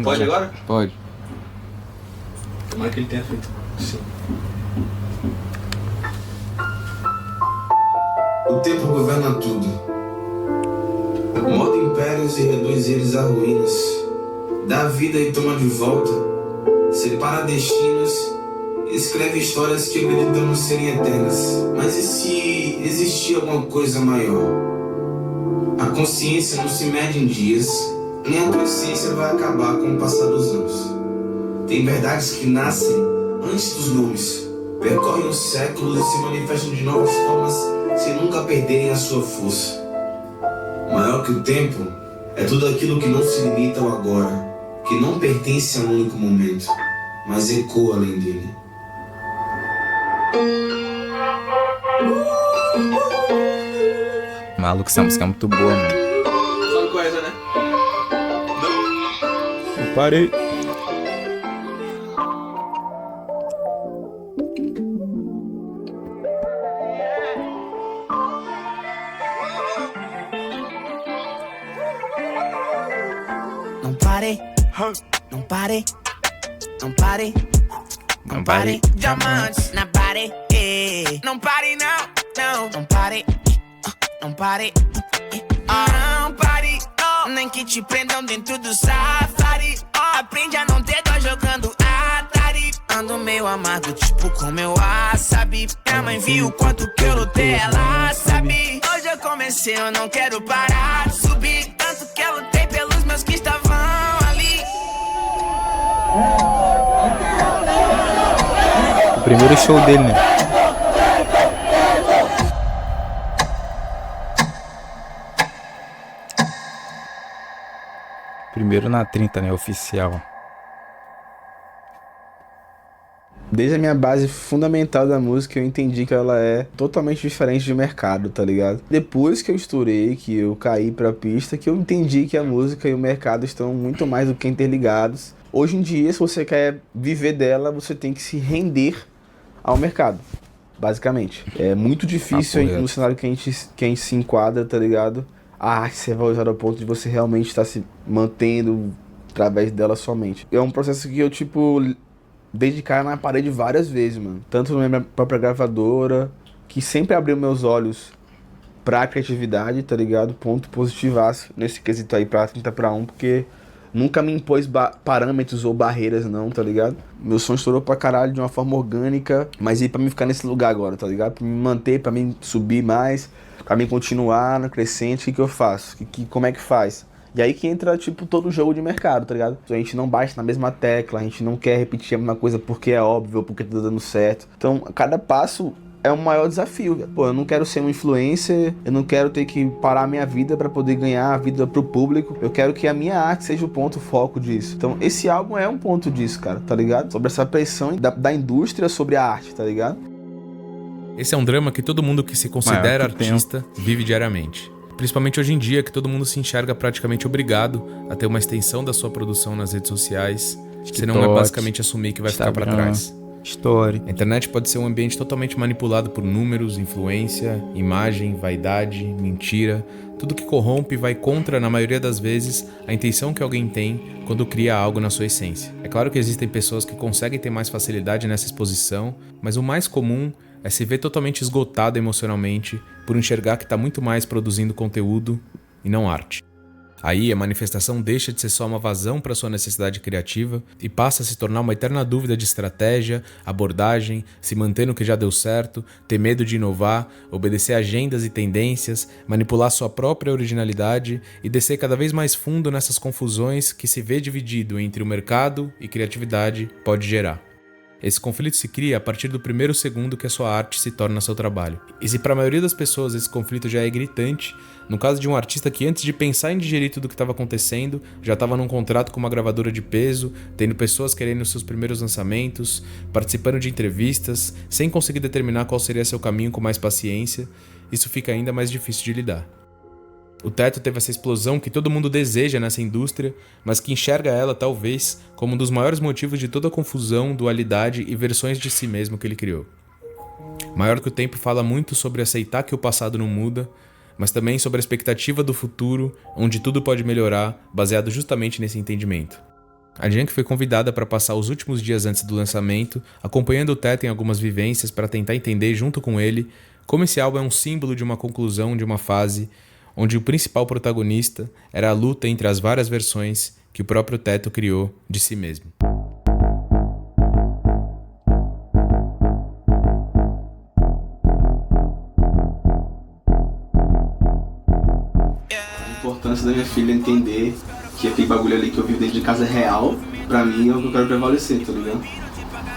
Pode agora? Pode. Tomara que ele tenha feito. Sim. O tempo governa tudo. Molda impérios e reduz eles a ruínas. Dá vida e toma de volta. Separa destinos. Escreve histórias que acreditamos serem eternas. Mas e se existir alguma coisa maior? A consciência não se mede em dias, nem a tua essência vai acabar com o passar dos anos. Tem verdades que nascem antes dos nomes, percorrem os séculos e se manifestam de novas formas sem nunca perderem a sua força. Maior que o tempo é tudo aquilo que não se limita ao agora, que não pertence a um único momento, mas ecoa além dele. Maluco, essa música é muito boa, mano. Sabe qual é essa, né? Eu parei. Não pare, não pare, não pare, não pare, diamantes na parede. Não pare, não, não pare, não pare, não pare, nem que te prendam dentro do safari. Aprende a não ter dó jogando Atari. Ando meio amargo, tipo com meu wasabi. Minha mãe viu o quanto que eu lutei, ela sabe. Hoje eu comecei, eu não quero parar de subir. Tanto que eu lutei pelos meus que estavam ali. O primeiro show dele, né? Primeiro na 30, né? Oficial. Desde a minha base fundamental da música, eu entendi que ela é totalmente diferente de mercado, tá ligado? Depois que eu estourei, que eu caí pra pista, que eu entendi que a música e o mercado estão muito mais do que interligados. Hoje em dia, se você quer viver dela, você tem que se render ao mercado, basicamente. É muito difícil no cenário que a gente se enquadra, tá ligado? A arte ser valorizada ao ponto de você realmente estar se mantendo através dela somente. É um processo que eu, desde cara na parede várias vezes, mano. Tanto na minha própria gravadora, que sempre abriu meus olhos pra criatividade, tá ligado? Ponto positivaço nesse quesito aí pra 30/1, porque nunca me impôs parâmetros ou barreiras não, tá ligado? Meu som estourou pra caralho de uma forma orgânica, mas e pra mim ficar nesse lugar agora, tá ligado? Pra me manter, pra mim subir mais, pra mim continuar no crescente, o que eu faço? Como é que faz? E aí que entra, todo jogo de mercado, tá ligado? A gente não bate na mesma tecla, a gente não quer repetir a mesma coisa porque é óbvio ou porque tá dando certo. Então, cada passo é um maior desafio. Pô, eu não quero ser um influencer, eu não quero ter que parar a minha vida pra poder ganhar a vida pro público. Eu quero que a minha arte seja o ponto foco disso. Então, esse álbum é um ponto disso, cara, tá ligado? Sobre essa pressão da indústria sobre a arte, tá ligado? Esse é um drama que todo mundo que se considera artista vive diariamente. Principalmente hoje em dia, que todo mundo se enxerga praticamente obrigado a ter uma extensão da sua produção nas redes sociais, senão é basicamente assumir que vai ficar pra trás. Story. A internet pode ser um ambiente totalmente manipulado por números, influência, imagem, vaidade, mentira, tudo que corrompe e vai contra, na maioria das vezes, a intenção que alguém tem quando cria algo na sua essência. É claro que existem pessoas que conseguem ter mais facilidade nessa exposição, mas o mais comum é se ver totalmente esgotado emocionalmente por enxergar que está muito mais produzindo conteúdo e não arte. Aí a manifestação deixa de ser só uma vazão para sua necessidade criativa e passa a se tornar uma eterna dúvida de estratégia, abordagem, se manter no que já deu certo, ter medo de inovar, obedecer agendas e tendências, manipular sua própria originalidade e descer cada vez mais fundo nessas confusões que se vê dividido entre o mercado e criatividade pode gerar. Esse conflito se cria a partir do primeiro segundo que a sua arte se torna seu trabalho. E se para a maioria das pessoas esse conflito já é gritante, no caso de um artista que antes de pensar em digerir tudo o que estava acontecendo, já estava num contrato com uma gravadora de peso, tendo pessoas querendo seus primeiros lançamentos, participando de entrevistas, sem conseguir determinar qual seria seu caminho com mais paciência, isso fica ainda mais difícil de lidar. O Teto teve essa explosão que todo mundo deseja nessa indústria, mas que enxerga ela, talvez, como um dos maiores motivos de toda a confusão, dualidade e versões de si mesmo que ele criou. Maior que o Tempo fala muito sobre aceitar que o passado não muda, mas também sobre a expectativa do futuro, onde tudo pode melhorar, baseado justamente nesse entendimento. A Junk foi convidada para passar os últimos dias antes do lançamento, acompanhando o Teto em algumas vivências para tentar entender junto com ele como esse álbum é um símbolo de uma conclusão de uma fase onde o principal protagonista era a luta entre as várias versões que o próprio Teto criou de si mesmo. A importância da minha filha entender que aquele bagulho ali que eu vivo dentro de casa é real, pra mim é o que eu quero prevalecer, tá ligado?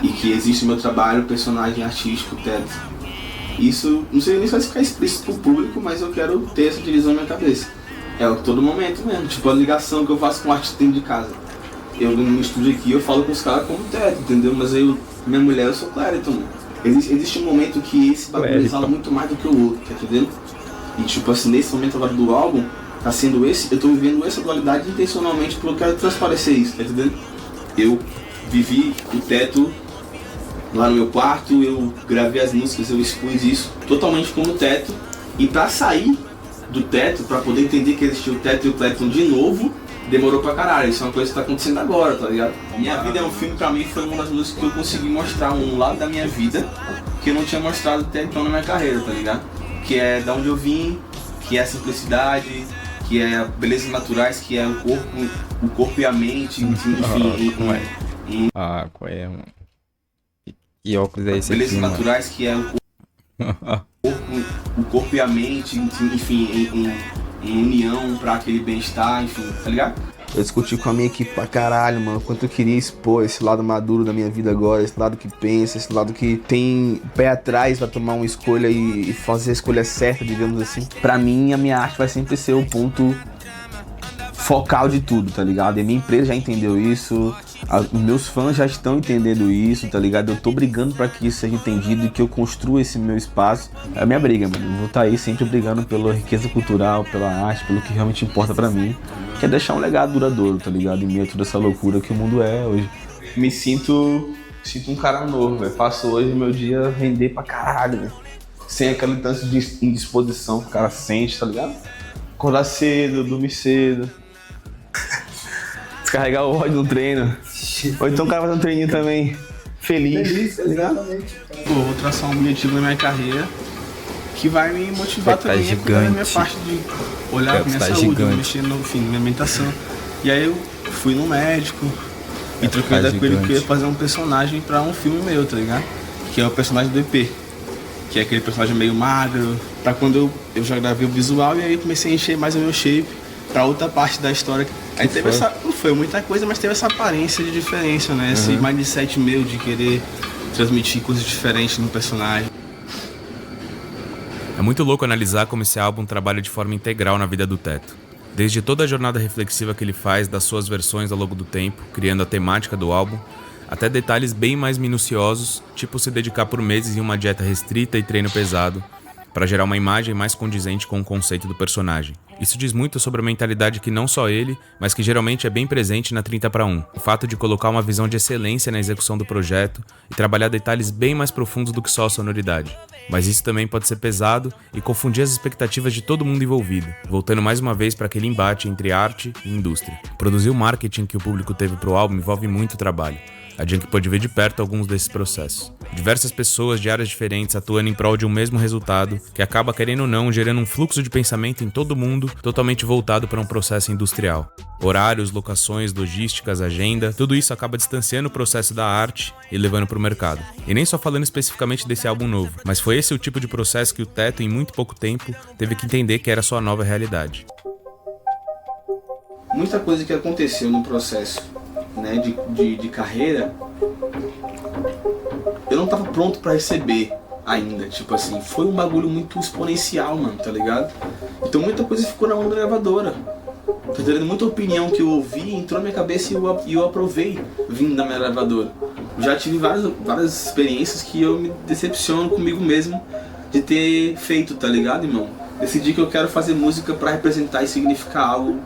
E que existe o meu trabalho, o personagem artístico, o Teto. Isso, não sei nem se vai ficar explícito pro público, mas eu quero ter essa divisão na minha cabeça. É o todo momento mesmo, tipo a ligação que eu faço com o artista dentro de casa. Eu no estúdio aqui, eu falo com os caras como Teto, entendeu? Mas eu, minha mulher, eu sou Clariton. Existe um momento que esse bagulho exala muito mais do que o outro, tá entendendo? E tipo assim, nesse momento agora do álbum, tá sendo esse, eu tô vivendo essa dualidade intencionalmente porque eu quero transparecer isso, tá entendendo? Eu vivi o Teto lá no meu quarto, eu gravei as músicas, eu expus isso totalmente como Teto. E pra sair do Teto, pra poder entender que existia o Teto e o Clapton de novo, demorou pra caralho. Isso é uma coisa que tá acontecendo agora, tá ligado? Minha Vida é um filme, pra mim, foi uma das músicas que eu consegui mostrar um lado da minha vida que eu não tinha mostrado até então na minha carreira, tá ligado? Que é da onde eu vim, que é a simplicidade, que é a belezas naturais, que é o corpo e a mente, enfim. Qual é, mano? Que óculos é esse belezas aqui, naturais, que é o corpo e a mente, enfim, em união pra aquele bem-estar, enfim, tá ligado? Eu discuti com a minha equipe pra caralho, mano, quanto eu queria expor esse lado maduro da minha vida agora, esse lado que pensa, esse lado que tem pé atrás pra tomar uma escolha e fazer a escolha certa, digamos assim. Pra mim, a minha arte vai sempre ser o ponto focal de tudo, tá ligado? E a minha empresa já entendeu isso, os meus fãs já estão entendendo isso, tá ligado? Eu tô brigando pra que isso seja entendido e que eu construa esse meu espaço. É a minha briga, mano. Eu vou estar aí sempre brigando pela riqueza cultural, pela arte, pelo que realmente importa pra mim, que é deixar um legado duradouro, tá ligado? Em meio a toda essa loucura que o mundo é hoje. Me sinto um cara novo, velho. Faço hoje o meu dia render pra caralho, velho. Sem aquele tanto de indisposição que o cara sente, tá ligado? Acordar cedo, dormir cedo. Descarregar o ódio no treino. Ou então o cara fazer um treininho também feliz, tá ligado? Pô, vou traçar um objetivo na minha carreira que vai me motivar também a cuidar da minha parte de olhar pra minha saúde, mexer no fim, na minha alimentação. E aí eu fui no médico e troquei ideia com ele que eu ia fazer um personagem pra um filme meu, tá ligado? Que é o personagem do EP. Que é aquele personagem meio magro. Pra quando eu já gravei o visual e aí comecei a encher mais o meu shape pra outra parte da história. Aí teve essa, não foi muita coisa, mas teve essa aparência de diferença, né? Esse mindset meu de querer transmitir coisas diferentes no personagem. É muito louco analisar como esse álbum trabalha de forma integral na vida do Teto. Desde toda a jornada reflexiva que ele faz das suas versões ao longo do tempo, criando a temática do álbum, até detalhes bem mais minuciosos, tipo se dedicar por meses em uma dieta restrita e treino pesado, para gerar uma imagem mais condizente com o conceito do personagem. Isso diz muito sobre a mentalidade que não só ele, mas que geralmente é bem presente na 30 para 1. O fato de colocar uma visão de excelência na execução do projeto e trabalhar detalhes bem mais profundos do que só a sonoridade. Mas isso também pode ser pesado e confundir as expectativas de todo mundo envolvido, voltando mais uma vez para aquele embate entre arte e indústria. Produzir o marketing que o público teve pro álbum envolve muito trabalho. A Junk pôde ver de perto alguns desses processos. Diversas pessoas de áreas diferentes atuando em prol de um mesmo resultado, que acaba, querendo ou não, gerando um fluxo de pensamento em todo mundo totalmente voltado para um processo industrial. Horários, locações, logísticas, agenda, tudo isso acaba distanciando o processo da arte e levando para o mercado. E nem só falando especificamente desse álbum novo, mas foi esse o tipo de processo que o Teto, em muito pouco tempo, teve que entender que era sua nova realidade. Muita coisa que aconteceu no processo, né, de carreira, eu não tava pronto pra receber ainda, tipo assim, foi um bagulho muito exponencial, mano, tá ligado? Então muita coisa ficou na mão da gravadora, tá entendendo? Muita opinião que eu ouvi entrou na minha cabeça e eu aprovei vindo da minha gravadora. Já tive várias experiências que eu me decepciono comigo mesmo de ter feito, tá ligado, irmão? Decidi que eu quero fazer música pra representar e significar algo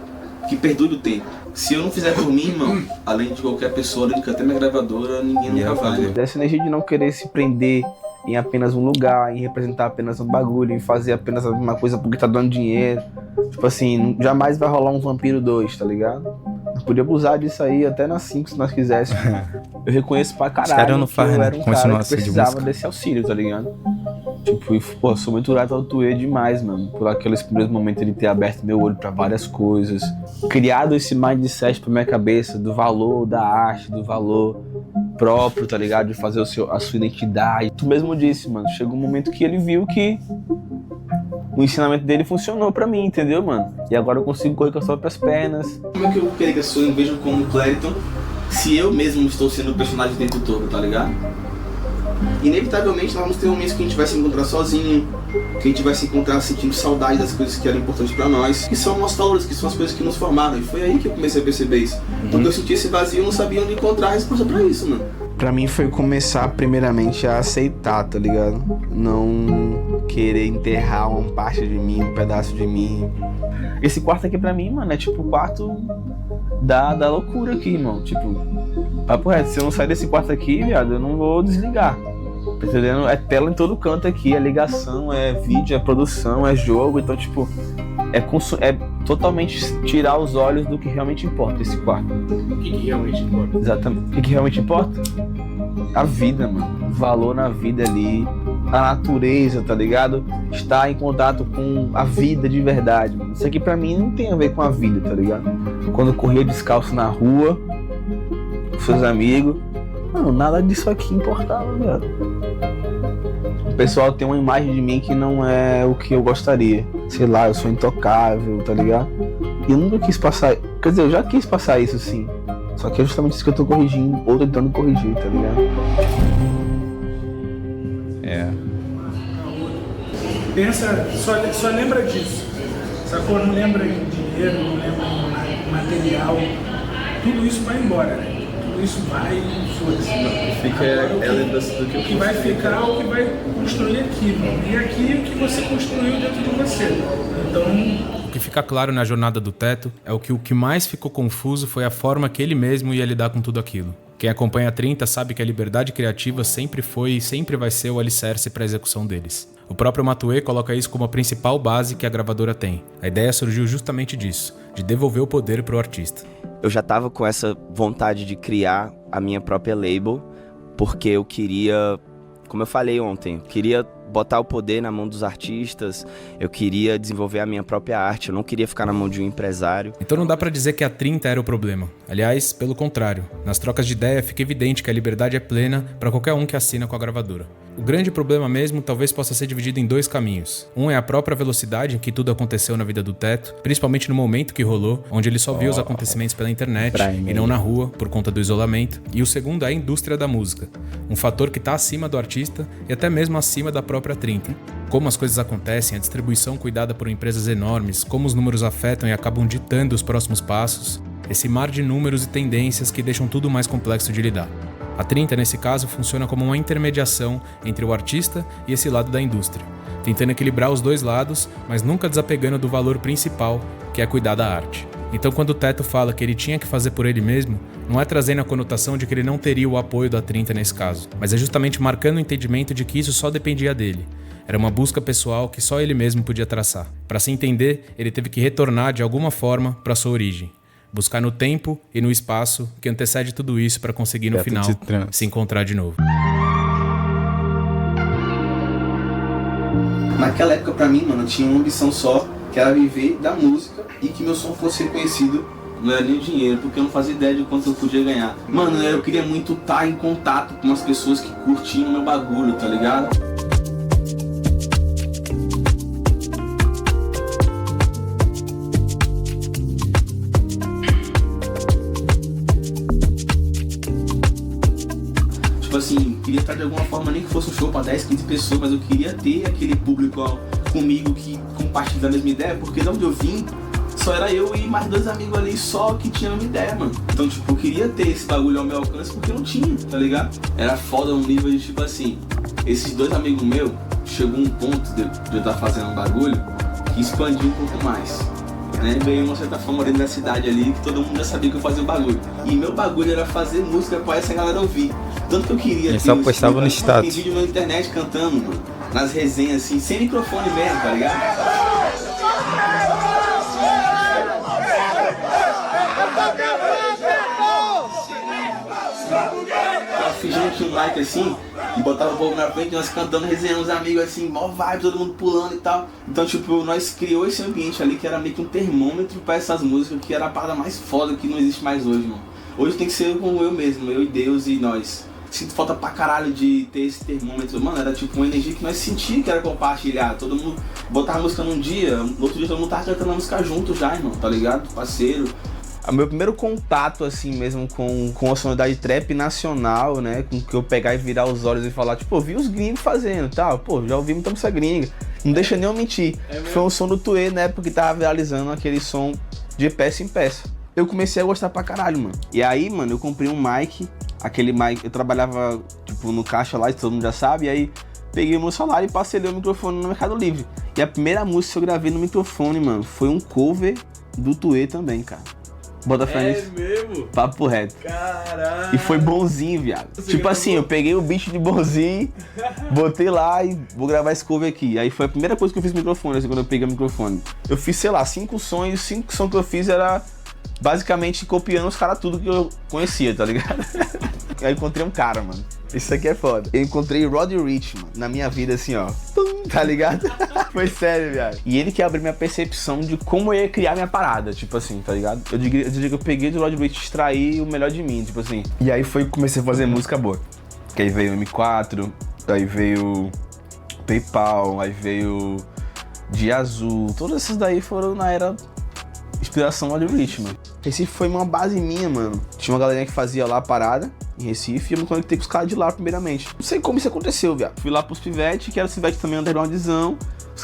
que perdure o tempo. Se eu não fizer por mim, irmão, além de qualquer pessoa, além de até minha gravadora, ninguém nunca vai. Dessa energia de não querer se prender em apenas um lugar, em representar apenas um bagulho, em fazer apenas uma coisa porque tá dando dinheiro. Tipo assim, jamais vai rolar um Vampiro 2, tá ligado? podia abusar disso aí até nas 5 se nós quiséssemos. Eu reconheço pra caralho caras não que fazem, eu né? era um Com esse cara que nosso de precisava música. desse auxílio, tá ligado? Tipo, e, pô, sou muito grato ao Tuê demais, mano. Por aqueles primeiros momentos de ter aberto meu olho pra várias coisas. Criado esse mindset pra minha cabeça do valor da arte, do valor próprio, tá ligado? De fazer a sua identidade. Tu mesmo disse, mano, chegou um momento que ele viu que o ensinamento dele funcionou pra mim, entendeu, mano? E agora eu consigo correr com as próprias pernas. Como é que eu queria que a pessoa me veja como Clériton se eu mesmo estou sendo o personagem o tempo todo, tá ligado? Inevitavelmente nós vamos ter momentos que a gente vai se encontrar sozinho, que a gente vai se encontrar sentindo saudade das coisas que eram importantes pra nós, que são nossos valores, que são as coisas que nos formaram. E foi aí que eu comecei a perceber isso. Porque eu senti esse vazio e não sabia onde encontrar a resposta pra isso, mano. Pra mim foi começar primeiramente a aceitar, tá ligado? Não querer enterrar uma parte de mim, um pedaço de mim. Esse quarto aqui pra mim, mano, é tipo o quarto da loucura aqui, irmão. Tipo, papo reto, se eu não sair desse quarto aqui, viado, eu não vou desligar. Tá entendendo? É tela em todo canto aqui, é ligação, é vídeo, é produção, é jogo. Então, tipo, é totalmente tirar os olhos do que realmente importa esse quarto. O que realmente importa? Exatamente. O que realmente importa? A vida, mano. O valor na vida ali. A natureza, tá ligado? Estar em contato com a vida de verdade, mano. Isso aqui pra mim não tem a ver com a vida, tá ligado? Quando eu corria descalço na rua, com seus amigos, mano, nada disso aqui importava, velho. O pessoal tem uma imagem de mim que não é o que eu gostaria. Sei lá, eu sou intocável, tá ligado? E eu nunca quis passar... Quer dizer, eu já quis passar isso, sim. Só que é justamente isso que eu tô corrigindo, ou tentando corrigir, tá ligado? É. Pensa, só lembra disso. Sacou? Não lembra em dinheiro, não lembra em material. Tudo isso vai embora, né? Tudo isso vai e foda-se. Fica a lembrança do que eu O que vai ficar é o que vai construir aqui, mano. E aqui é o que você construiu dentro de você. Então... O que fica claro na jornada do Teto é o que mais ficou confuso foi a forma que ele mesmo ia lidar com tudo aquilo. Quem acompanha a 30 sabe que a liberdade criativa sempre foi e sempre vai ser o alicerce para a execução deles. O próprio Matuê coloca isso como a principal base que a gravadora tem. A ideia surgiu justamente disso, de devolver o poder para o artista. Eu já tava com essa vontade de criar a minha própria label, porque eu queria, como eu falei ontem, queria botar o poder na mão dos artistas, eu queria desenvolver a minha própria arte, eu não queria ficar na mão de um empresário. Então não dá pra dizer que a 30 era o problema. Aliás, pelo contrário, nas trocas de ideia fica evidente que a liberdade é plena para qualquer um que assina com a gravadora. O grande problema mesmo talvez possa ser dividido em 2 caminhos. Um é a própria velocidade em que tudo aconteceu na vida do Teto, principalmente no momento que rolou, onde ele só viu os acontecimentos pela internet e não na rua, por conta do isolamento. E o segundo é a indústria da música, um fator que está acima do artista e até mesmo acima da própria 30. Como as coisas acontecem, a distribuição cuidada por empresas enormes, como os números afetam e acabam ditando os próximos passos, esse mar de números e tendências que deixam tudo mais complexo de lidar. A 30, nesse caso, funciona como uma intermediação entre o artista e esse lado da indústria, tentando equilibrar os dois lados, mas nunca desapegando do valor principal, que é cuidar da arte. Então, quando o Teto fala que ele tinha que fazer por ele mesmo, não é trazendo a conotação de que ele não teria o apoio da 30 nesse caso, mas é justamente marcando o entendimento de que isso só dependia dele. Era uma busca pessoal que só ele mesmo podia traçar. Para se entender, ele teve que retornar de alguma forma para sua origem. Buscar no tempo e no espaço que antecede tudo isso para conseguir no final se encontrar de novo. Naquela época, pra mim, mano, eu tinha uma ambição só, que era viver da música e que meu som fosse reconhecido. Não era nem dinheiro, porque eu não fazia ideia de quanto eu podia ganhar. Mano, eu queria muito estar em contato com as pessoas que curtiam meu bagulho, tá ligado? Tipo assim, queria estar de alguma forma, nem que fosse um show pra 10, 15 pessoas, mas eu queria ter aquele público comigo que compartilha a mesma ideia, porque de onde eu vim, só era eu e mais 2 amigos ali só que tinham a mesma ideia, mano. Então, tipo, eu queria ter esse bagulho ao meu alcance porque eu não tinha, tá ligado? Era foda um nível de, tipo assim, esses 2 amigos meus, chegou um ponto de eu estar fazendo um bagulho que expandiu um pouco mais. Né? Veio uma certa fama dentro da cidade ali que todo mundo já sabia que eu fazia o bagulho. E meu bagulho era fazer música pra essa galera ouvir. Tanto que eu queria Ele só postava no status. Tem vídeo na internet cantando, mano, nas resenhas assim, sem microfone mesmo, tá ligado? mic assim, e botava o povo na frente, nós cantando, resenhando os amigos assim, mó vibe, todo mundo pulando e tal. Então, tipo, nós criou esse ambiente ali que era meio que um termômetro pra essas músicas, que era a parada mais foda que não existe mais hoje, mano. Hoje tem que ser como eu mesmo, eu e Deus e nós. Sinto falta pra caralho de ter esse termômetro, mano, era tipo uma energia que nós sentíamos que era compartilhar. Todo mundo botava música num dia, no outro dia todo mundo tava cantando a música junto já, irmão, tá ligado? Parceiro. O meu primeiro contato, assim, mesmo com a sonoridade trap nacional, né? Com que eu pegar e virar os olhos e falar, tipo, eu vi os gringos fazendo e tal. Pô, já ouvi muita música gringa. Não deixa nem eu mentir. Foi um som do Tuê, na época que tava realizando aquele som de peça em peça. Eu comecei a gostar pra caralho, mano. E aí, mano, eu comprei um mic. Aquele mic, eu trabalhava, tipo, no caixa lá, todo mundo já sabe. E aí, peguei o meu celular e parcelei o microfone no Mercado Livre. E a primeira música que eu gravei no microfone, mano, foi um cover do Tuê também, cara. Bota fé nisso. É mesmo? Papo reto. Caralho. E foi bonzinho, viado. Tipo assim, eu peguei o beat de bonzinho, botei lá e vou gravar esse cover aqui. Aí foi a primeira coisa que eu fiz no microfone, assim, quando eu peguei o microfone. Eu fiz, sei lá, 5 sons, e os 5 sons que eu fiz era basicamente copiando os caras tudo que eu conhecia, tá ligado? Aí eu encontrei um cara, mano. Isso aqui é foda. Eu encontrei Roddy Ricch, mano, na minha vida, assim, ó. Tá ligado? Foi sério, viado. E ele que abriu minha percepção de como eu ia criar minha parada, tipo assim, tá ligado? Eu diria que eu peguei do Roddy Ricch e extraí o melhor de mim, tipo assim. E aí foi que comecei a fazer música boa. Que aí veio o M4, aí veio PayPal, aí veio Dia Azul. Todas essas daí foram na era inspiração Roddy Ricch, mano. Recife foi uma base minha, mano. Tinha uma galerinha que fazia lá a parada em Recife e eu me conectei com os caras de lá primeiramente. Não sei como isso aconteceu, viado. Fui lá pros Pivete, que era os Pivete também undergroundzão.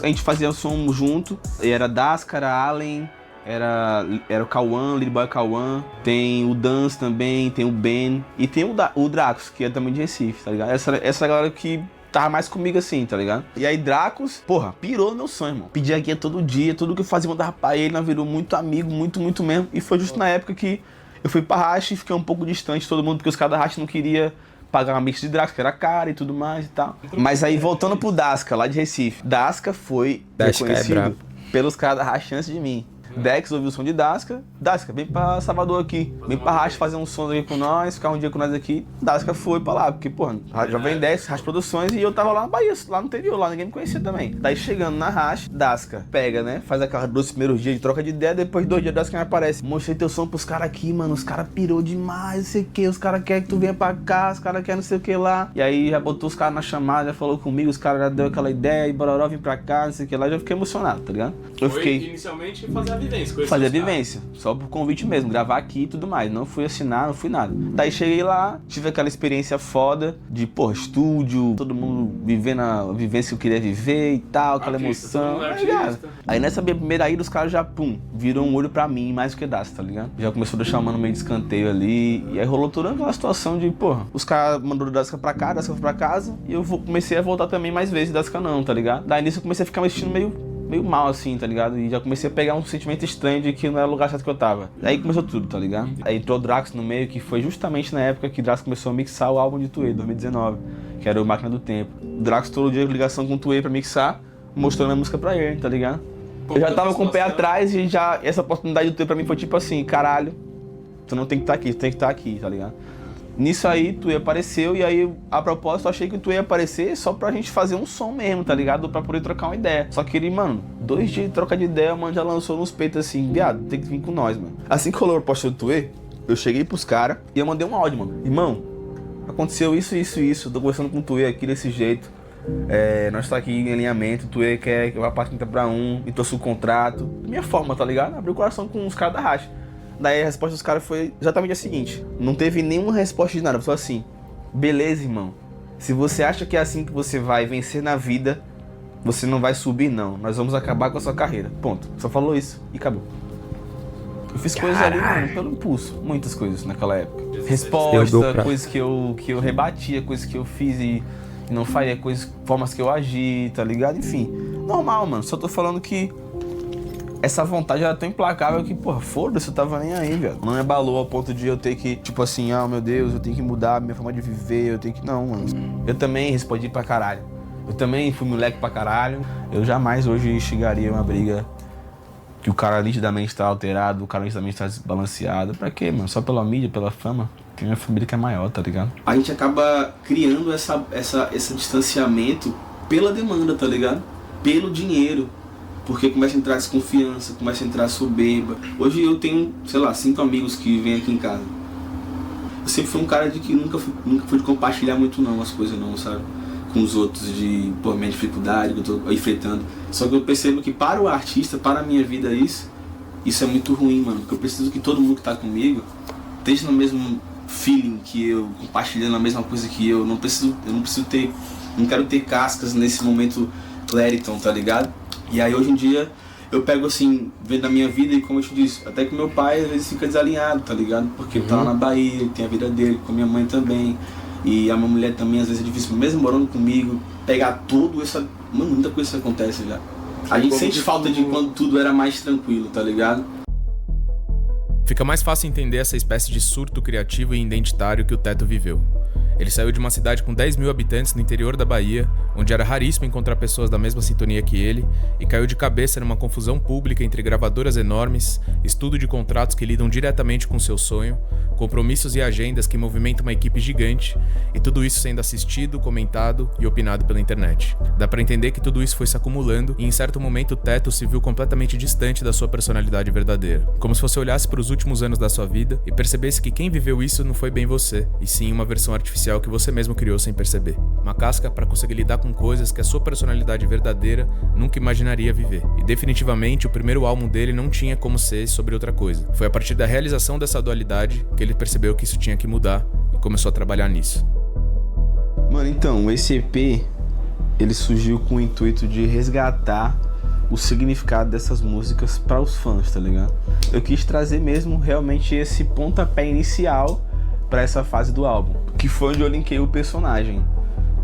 A gente fazia o som junto. E era Daskara, Allen, era o Cauã, Little Boy Cauã. Tem o Dance também, tem o Ben. E tem o Dracos, que é também de Recife, tá ligado? Essa galera que tava mais comigo assim, tá ligado? E aí Dracos, porra, pirou no meu sonho, irmão. Pedia guia todo dia, tudo que eu fazia mandava pra ele, nós virou muito amigo, muito mesmo. E foi justo na época que eu fui pra Racha e fiquei um pouco distante de todo mundo, porque os caras da Racha não queriam pagar uma mix de Dracos, que era caro e tudo mais e tal. Mas aí, voltando pro Daska, lá de Recife. Daska foi reconhecido pelos caras da Racha antes de mim. Dex ouviu o som de Daska. Daska, vem pra Salvador aqui. Vem pra Racha fazer um som aqui com nós, ficar um dia com nós aqui. Daska foi pra lá, porque, porra, já vem Dex, Racha Produções, e eu tava lá na Bahia, lá no interior, lá ninguém me conhecia também. Daí chegando na Racha, Daska pega, né? Faz aquelas 12 primeiros dias de troca de ideia, depois de 2 dias Daska me aparece. Mostrei teu som pros caras aqui, mano. Os caras pirou demais, não sei o que. Os caras querem que tu venha pra cá, os caras querem não sei o que lá. E aí já botou os caras na chamada, já falou comigo, os caras já deu aquela ideia, e Bororó vim pra cá, não sei o que lá. Já fiquei emocionado, tá ligado? Eu fiquei Inicialmente fazer a vivência. Fazer a vivência, só por convite mesmo, gravar aqui e tudo mais. Não fui assinar, não fui nada. Daí cheguei lá, tive aquela experiência foda de, pô, estúdio, todo mundo vivendo a vivência que eu queria viver e tal, aquela emoção. Aí nessa minha primeira ida, os caras já, pum, viram um olho pra mim, mais do que Daska, tá ligado? Já começou a deixar o mano meio de escanteio ali. E aí rolou toda aquela situação de, pô, os caras mandaram Daska pra cá, Daska foi pra casa. E eu comecei a voltar também mais vezes, Daska não, tá ligado? Daí nisso eu comecei a ficar me sentindo meio mal assim, tá ligado? E já comecei a pegar um sentimento estranho de que não era o lugar certo que eu tava. Aí começou tudo, tá ligado? Aí entrou o Drax no meio, que foi justamente na época que o Drax começou a mixar o álbum de Tuê, 2019, que era o Máquina do Tempo. O Drax todo dia com ligação com o Tuê pra mixar, mostrando a música pra ele, tá ligado? Eu já tava com o pé atrás e já essa oportunidade do Tuê pra mim foi tipo assim, caralho, tu não tem que estar aqui, tu tem que estar aqui, tá ligado? Nisso aí, o Tuê apareceu e aí, a propósito, eu achei que o Tuê ia aparecer só pra gente fazer um som mesmo, tá ligado? Pra poder trocar uma ideia. Só que ele, mano, 2 dias de troca de ideia, o mano já lançou nos peitos assim, viado, tem que vir com nós, mano. Assim que rolou a proposta do Tuê, eu cheguei pros caras e eu mandei um áudio, mano. Irmão, aconteceu isso, tô conversando com o Tuê aqui desse jeito. Nós tá aqui em alinhamento, o Tuê quer que eu vá pra 30 pra 1, e trouxe o contrato. Minha forma, tá ligado? Abri o coração com os caras da Racha. Daí a resposta dos caras foi exatamente a seguinte: não teve nenhuma resposta de nada, só assim, beleza, irmão, se você acha que é assim que você vai vencer na vida, você não vai subir não, nós vamos acabar com a sua carreira, ponto. Só falou isso e acabou. Eu fiz coisas ali, mano, pelo impulso, muitas coisas naquela época. Resposta, coisas que eu rebatia, coisas que eu fiz e não faria, formas que eu agi, tá ligado? Enfim, normal, mano, só tô falando que essa vontade era tão implacável que, porra, foda-se, eu tava nem aí, velho. Não me abalou ao ponto de eu ter que, tipo assim, meu Deus, eu tenho que mudar a minha forma de viver, eu tenho que... Não, mano. Eu também respondi pra caralho. Eu também fui moleque pra caralho. Eu jamais hoje instigaria uma briga que o cara nitidamente tá alterado, o cara nitidamente tá desbalanceado. Pra quê, mano? Só pela mídia, pela fama? que minha família que é maior, tá ligado? A gente acaba criando esse distanciamento pela demanda, tá ligado? Pelo dinheiro. Porque começa a entrar desconfiança, começa a entrar soberba. Hoje eu tenho, sei lá, 5 amigos que vêm aqui em casa. Eu sempre fui um cara de que nunca fui de compartilhar muito não as coisas não, sabe? Com os outros, de por minha dificuldade que eu tô enfrentando. Só que eu percebo que para o artista, para a minha vida isso é muito ruim, mano. Porque eu preciso que todo mundo que tá comigo esteja no mesmo feeling que eu, compartilhando a mesma coisa que eu. Não quero ter cascas nesse momento Clariton, tá ligado? E aí hoje em dia eu pego assim, vendo a minha vida e como eu te disse, até que meu pai às vezes fica desalinhado, tá ligado? Porque ele tá lá na Bahia, ele tem a vida dele, com a minha mãe também. E a minha mulher também às vezes é difícil, mesmo morando comigo, pegar tudo essa... Mano, muita coisa acontece já. A gente sente falta de quando tudo era mais tranquilo, tá ligado? Fica mais fácil entender essa espécie de surto criativo e identitário que o Teto viveu. Ele saiu de uma cidade com 10 mil habitantes no interior da Bahia, onde era raríssimo encontrar pessoas da mesma sintonia que ele, e caiu de cabeça numa confusão pública entre gravadoras enormes, estudo de contratos que lidam diretamente com seu sonho, compromissos e agendas que movimentam uma equipe gigante, e tudo isso sendo assistido, comentado e opinado pela internet. Dá pra entender que tudo isso foi se acumulando, e em certo momento o Teto se viu completamente distante da sua personalidade verdadeira. Como se você olhasse para os últimos anos da sua vida e percebesse que quem viveu isso não foi bem você, e sim uma versão artificial que você mesmo criou sem perceber. Uma casca para conseguir lidar com coisas que a sua personalidade verdadeira nunca imaginaria viver. E definitivamente o primeiro álbum dele não tinha como ser sobre outra coisa. Foi a partir da realização dessa dualidade que ele percebeu que isso tinha que mudar e começou a trabalhar nisso. Mano, então, esse EP, ele surgiu com o intuito de resgatar o significado dessas músicas para os fãs, tá ligado? Eu quis trazer mesmo realmente esse pontapé inicial para essa fase do álbum, que foi onde eu linkei o personagem.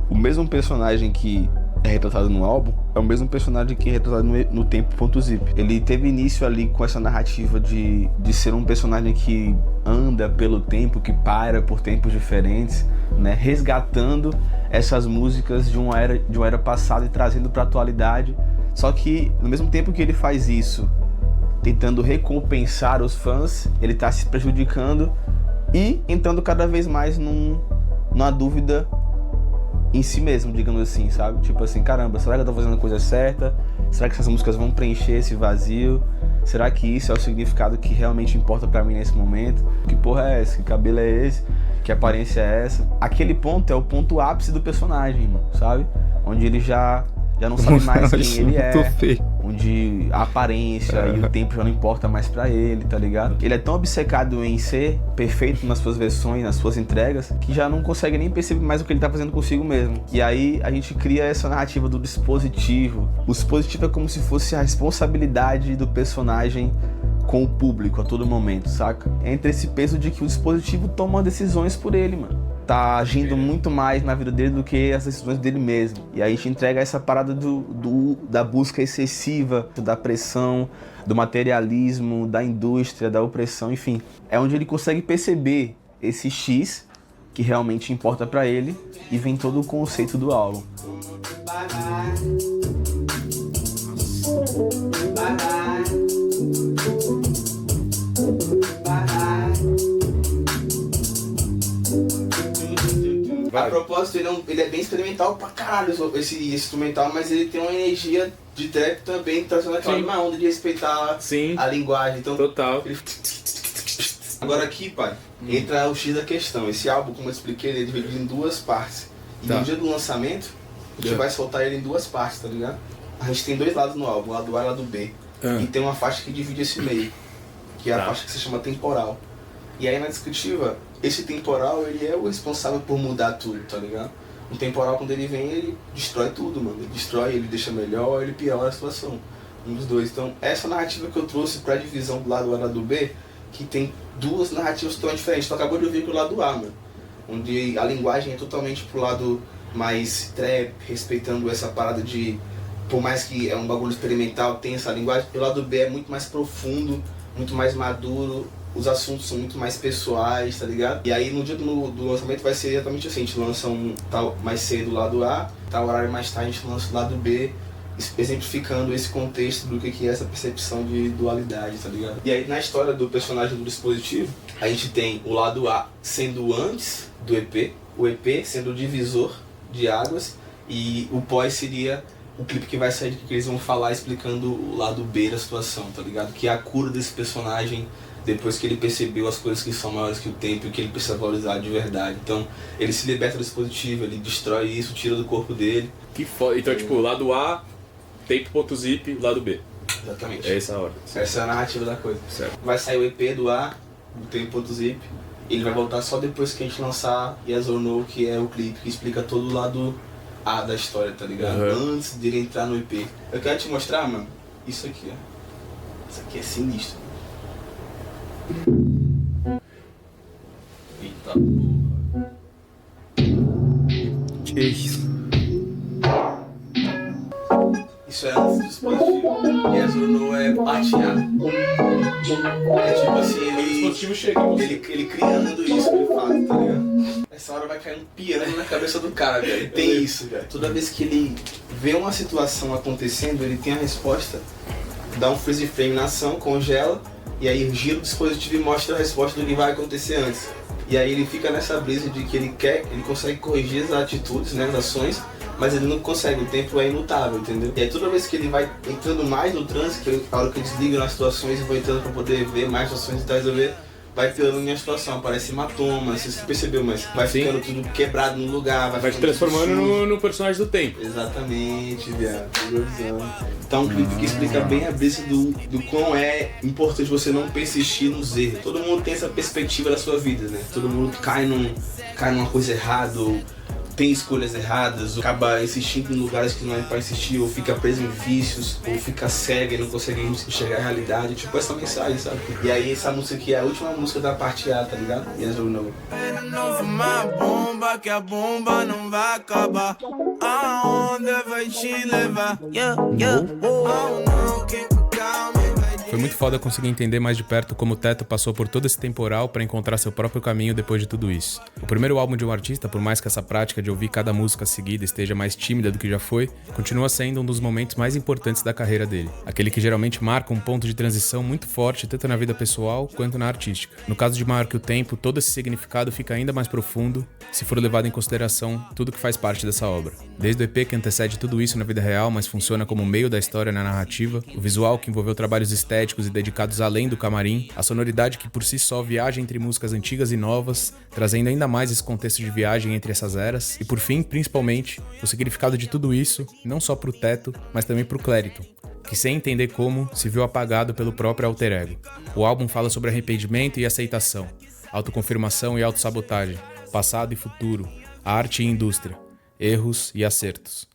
O mesmo personagem que é retratado no álbum é o mesmo personagem que é retratado no Tempo.zip. Ele teve início ali com essa narrativa de ser um personagem que anda pelo tempo, que para por tempos diferentes, né, resgatando essas músicas de uma era passada e trazendo para a atualidade. Só que no mesmo tempo que ele faz isso, tentando recompensar os fãs, ele está se prejudicando e entrando cada vez mais numa dúvida em si mesmo, digamos assim, sabe? Tipo assim, caramba, será que eu tô fazendo a coisa certa? Será que essas músicas vão preencher esse vazio? Será que isso é o significado que realmente importa pra mim nesse momento? Que porra é essa? Que cabelo é esse? Que aparência é essa? Aquele ponto é o ponto ápice do personagem, mano, sabe? Onde ele já não sabe mais quem ele é, onde a aparência e o tempo já não importa mais pra ele, tá ligado? Ele é tão obcecado em ser perfeito nas suas versões, nas suas entregas, que já não consegue nem perceber mais o que ele tá fazendo consigo mesmo. E aí a gente cria essa narrativa do dispositivo. O dispositivo é como se fosse a responsabilidade do personagem com o público a todo momento, saca? Entra esse peso de que o dispositivo toma decisões por ele, mano. Tá agindo muito mais na vida dele do que as decisões dele mesmo. E aí a gente entrega essa parada da busca excessiva, da pressão, do materialismo, da indústria, da opressão, enfim. É onde ele consegue perceber esse X que realmente importa pra ele e vem todo o conceito do álbum. A propósito, ele é bem experimental pra caralho, esse instrumental, mas ele tem uma energia de trap também, trazendo aquela mesma onda de respeitar a linguagem. Então, total. Agora aqui, pai, entra o X da questão. Esse álbum, como eu expliquei, ele é dividido em 2 partes. E no dia do lançamento, a gente vai soltar ele em 2 partes, tá ligado? A gente tem 2 lados no álbum, o lado A e o lado B. E tem uma faixa que divide esse meio, que é a faixa que se chama temporal. E aí na descritiva, esse temporal, ele é o responsável por mudar tudo, tá ligado? O temporal, quando ele vem, ele destrói tudo, mano. Ele destrói, ele deixa melhor, ele piora a situação. Um dos dois. Então, essa narrativa que eu trouxe pra divisão do lado A e do lado B, que tem 2 narrativas totalmente diferentes. Tu acabou de ouvir pro lado A, mano. Onde a linguagem é totalmente pro lado mais trap, respeitando essa parada de... Por mais que é um bagulho experimental, tem essa linguagem. O lado B é muito mais profundo, muito mais maduro. Os assuntos são muito mais pessoais, tá ligado? E aí no dia do lançamento vai ser exatamente assim, a gente lança um tal mais cedo o lado A, tal horário mais tarde a gente lança o lado B, exemplificando esse contexto do que é essa percepção de dualidade, tá ligado? E aí na história do personagem do Dispositivo, a gente tem o lado A sendo antes do EP, o EP sendo o divisor de águas, e o pós seria o clipe que vai sair, que eles vão falar explicando o lado B da situação, tá ligado? Que é a cura desse personagem depois que ele percebeu as coisas que são maiores que o tempo e que ele precisa valorizar de verdade. Então, ele se liberta do dispositivo, ele destrói isso, tira do corpo dele. Que foda. Então, tipo, lado A, tempo.zip, lado B. Exatamente. É essa a ordem. Essa é a narrativa da coisa. Certo. Vai sair o EP do A, o tempo.zip, ele vai voltar só depois que a gente lançar Yes or No, que é o clipe que explica todo o lado A da história, tá ligado? Antes dele entrar no EP. Eu quero te mostrar, mano, isso aqui, ó. Isso aqui é sinistro. Eita porra. Que isso? Isso é antes do dispositivo. Yes or No é parte A. É tipo assim, O dispositivo chega. ele criando isso que ele faz, tá ligado? Essa hora vai cair um piano na cabeça do cara, velho. Tem isso, velho. Toda vez que ele vê uma situação acontecendo, ele tem a resposta, dá um freeze frame na ação, congela, e aí gira o dispositivo e mostra a resposta do que vai acontecer antes. E aí ele fica nessa brisa de que ele consegue corrigir as atitudes, né, as ações, mas ele não consegue, o tempo é imutável, entendeu? E aí toda vez que ele vai entrando mais no transe, que é a hora que eu desligo nas situações e vou entrando pra poder ver mais situações e resolver, vai piorando a minha situação, aparece hematoma, você percebeu, mas vai ficando tudo quebrado no lugar, Vai te transformando no personagem do tempo. Exatamente, viado. Então, um clipe que explica bem a brisa do quão é importante você não persistir nos erros. Todo mundo tem essa perspectiva da sua vida, né? Todo mundo cai numa coisa errada, ou tem escolhas erradas, ou acaba insistindo em lugares que não é pra insistir, ou fica preso em vícios, ou fica cego e não consegue enxergar a realidade. Tipo essa mensagem, sabe? E aí essa música aqui é a última música da parte A, tá ligado? Yes or No. Não fumar bomba, que a bomba não vai acabar. Aonde vai te levar? Foi muito foda conseguir entender mais de perto como o Teto passou por todo esse temporal pra encontrar seu próprio caminho depois de tudo isso. O primeiro álbum de um artista, por mais que essa prática de ouvir cada música seguida esteja mais tímida do que já foi, continua sendo um dos momentos mais importantes da carreira dele. Aquele que geralmente marca um ponto de transição muito forte tanto na vida pessoal quanto na artística. No caso de Maior que o Tempo, todo esse significado fica ainda mais profundo se for levado em consideração tudo que faz parte dessa obra. Desde o EP que antecede tudo isso na vida real, mas funciona como meio da história na narrativa, o visual que envolveu trabalhos estéticos e dedicados além do camarim, a sonoridade que por si só viaja entre músicas antigas e novas, trazendo ainda mais esse contexto de viagem entre essas eras, e por fim, principalmente, o significado de tudo isso, não só pro Teto, mas também pro Clériton, que sem entender como, se viu apagado pelo próprio alter ego. O álbum fala sobre arrependimento e aceitação, autoconfirmação e autossabotagem, passado e futuro, arte e indústria, erros e acertos.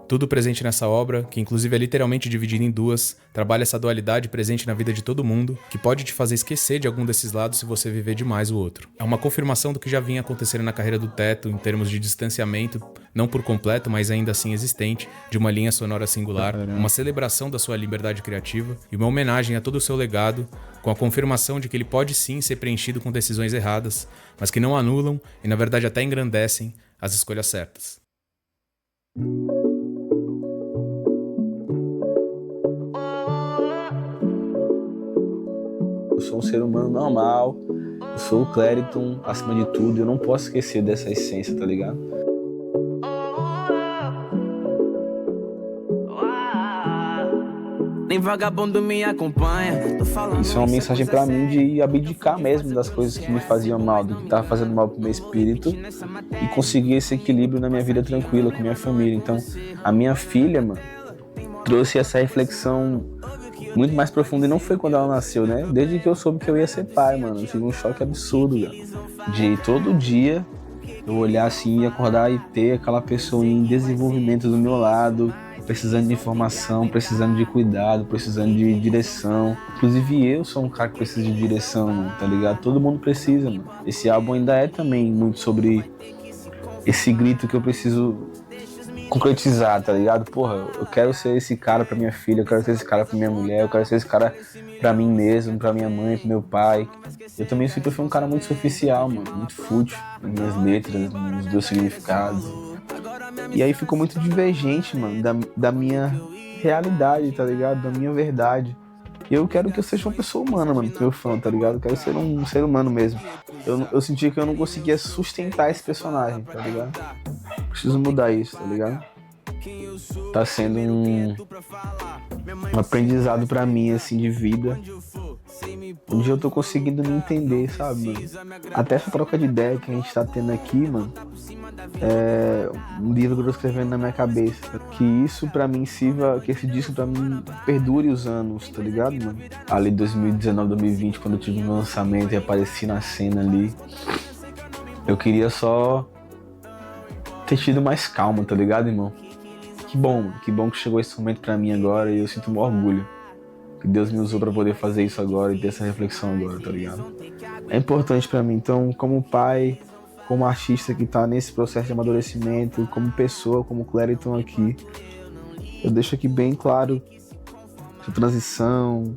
Tudo presente nessa obra, que inclusive é literalmente dividida em duas, trabalha essa dualidade presente na vida de todo mundo, que pode te fazer esquecer de algum desses lados se você viver demais o outro. É uma confirmação do que já vinha acontecendo na carreira do Teto, em termos de distanciamento, não por completo, mas ainda assim existente, de uma linha sonora singular, uma celebração da sua liberdade criativa e uma homenagem a todo o seu legado, com a confirmação de que ele pode sim ser preenchido com decisões erradas, mas que não anulam e na verdade até engrandecem as escolhas certas. Eu sou um ser humano normal, eu sou o Clériton acima de tudo, eu não posso esquecer dessa essência, tá ligado? Nem vagabundo me acompanha. Isso é uma mensagem pra mim de abdicar mesmo das coisas que me faziam mal, do que tava fazendo mal pro meu espírito e conseguir esse equilíbrio na minha vida tranquila com minha família. Então, a minha filha, mano, trouxe essa reflexão muito mais profunda e não foi quando ela nasceu, né? Desde que eu soube que eu ia ser pai, mano, eu tive um choque absurdo, cara. De todo dia eu olhar assim e acordar e ter aquela pessoa em desenvolvimento do meu lado, precisando de informação, precisando de cuidado, precisando de direção. Inclusive eu sou um cara que precisa de direção, mano, tá ligado? Todo mundo precisa, mano. Esse álbum ainda é também muito sobre esse grito que eu preciso concretizar, tá ligado? Porra, eu quero ser esse cara pra minha filha, eu quero ser esse cara pra minha mulher, eu quero ser esse cara pra mim mesmo, pra minha mãe, pro meu pai. Eu também sinto que eu fui um cara muito superficial, mano, muito fútil nas minhas letras, nos meus significados. E aí ficou muito divergente, mano, da minha realidade, tá ligado? Da minha verdade. E eu quero que eu seja uma pessoa humana, mano, meu fã, tá ligado? Eu quero ser um ser humano mesmo. Eu senti que eu não conseguia sustentar esse personagem, tá ligado? Preciso mudar isso, tá ligado? Tá sendo um aprendizado pra mim, assim, de vida. Onde eu tô conseguindo me entender, sabe, mano? Até essa troca de ideia que a gente tá tendo aqui, mano, é um livro que eu tô escrevendo na minha cabeça. Que isso pra mim sirva, que esse disco pra mim perdure os anos, tá ligado, mano? Ali 2019, 2020, quando eu tive um lançamento e apareci na cena ali, eu queria só ter tido mais calma, tá ligado, irmão? Que bom, mano. Que bom que chegou esse momento pra mim agora e eu sinto um orgulho que Deus me usou pra poder fazer isso agora e ter essa reflexão agora, tá ligado? É importante pra mim, então, como pai, como artista que tá nesse processo de amadurecimento, como pessoa, como Clériton aqui, eu deixo aqui bem claro essa transição,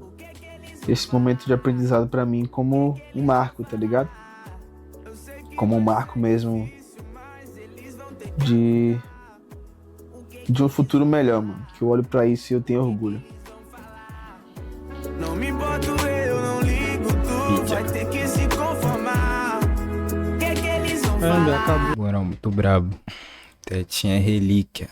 esse momento de aprendizado pra mim como um marco, tá ligado? Como um marco mesmo de um futuro melhor, mano. Que eu olho pra isso e eu tenho orgulho. Não me importo, eu não ligo, tu vai ter que se conformar. Que eles vão falar? Moral muito brabo. Até tinha relíquia.